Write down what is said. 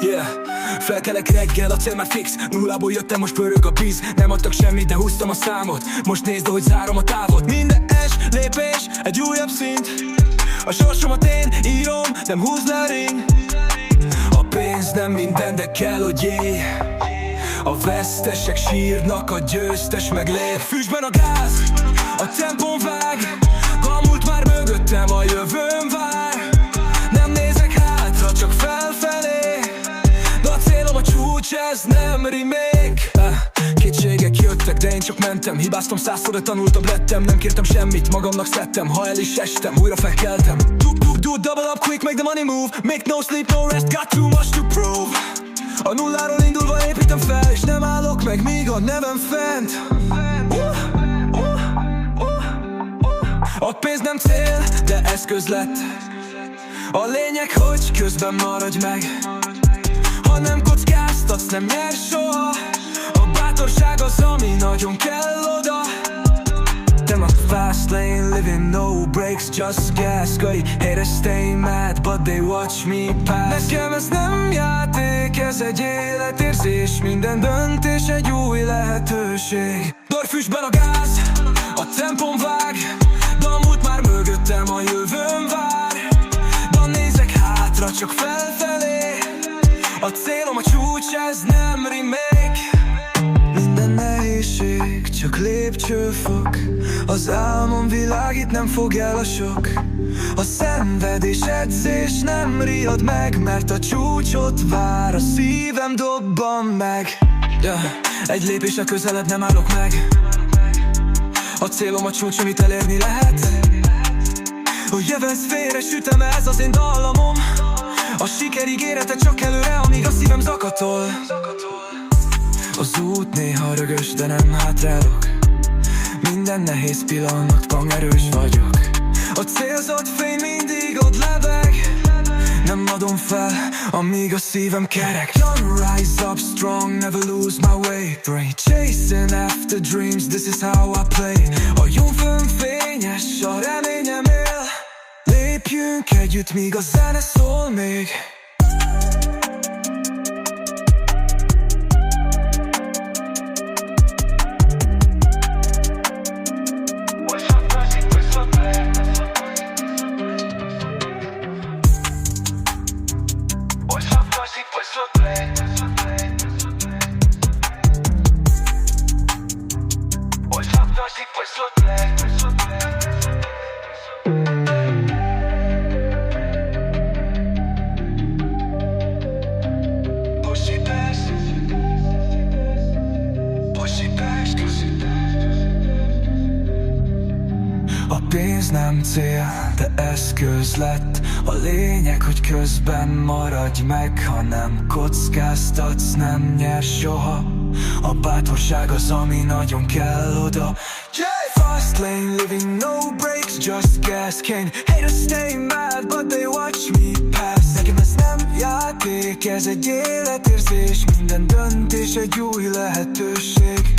Yeah, felkelek reggel, a cél már fix. Nullából jöttem, most pörög a bíz. Nem adtak semmit, de húztam a számot. Most nézd, hogy zárom a távot. Minden lépés egy újabb szint. A sorsomat én írom, nem húz le a ring. A pénz nem minden, de kell, hogy élj. A vesztesek sírnak, a győztes meglép. Füstben a gáz, a tempón vág. A múlt már mögöttem, a jövőm vár. Nem nézek hátra, csak felfelé. De a célom a csúcs, ez nem remake. Kétségek jöttek, de én csak mentem. Hibáztam, 100-szor, de tanultabb lettem. Nem kértem semmit, magamnak szedtem. Ha el is estem, újra felkeltem. Do double up quick, make the money move. Make no sleep, no rest, got too much to prove. A nulláról indulva építem fel, és nem állok meg, míg a nevem fent. A pénz nem cél, de eszköz lett. A lényeg, hogy közben maradj meg. Ha nem kockáztatsz, nem nyer soha. A bátorság az, ami nagyon kell oda. I'm a fast lane, living no breaks, just gas. Going haters stay mad, but they watch me pass. Nekem ez nem játék, ez egy életérzés. Minden döntés egy új lehetőség. Dorfüstben a gáz, a tempom vág. De a múlt már mögöttem, a jövőm vár. De nézek hátra, csak felfelé. A célom a csúcs, ez nem remake. Minden nehézség, csak lépcsőfok. Az álmom világít, nem fog el a sok. A szenvedés edzés nem riad meg, mert a csúcsot vár, a szívem dobban meg. Egy lépésre közelebb nem állok meg. A célom a csúcs, amit elérni lehet. Hogy jövőz félre sütem, ez az én dallamom. A siker ígérete csak előre, amíg a szívem zakatol. Az út néha rögös, de nem hátrálok. Minden nehéz pillanatban erős vagyok. A célzott fény mindig ott lebeg. Nem adom fel, amíg a szívem kerek. Young, rise up strong, never lose my way. Brain chasing after dreams, this is how I play. A jó fönn fényes, a reményem él. Lépjünk együtt, míg a zene szól még. A pénz nem cél, de eszköz lett. A lényeg, hogy közben maradj meg. Ha nem kockáztatsz, nem nyer soha. A bátorság az, ami nagyon kell oda. Fast lane, living no breaks, just gas. Can't haters stay mad, but they watch me pass. Nekem ez nem játék, ez egy életérzés. Minden döntés egy új lehetőség.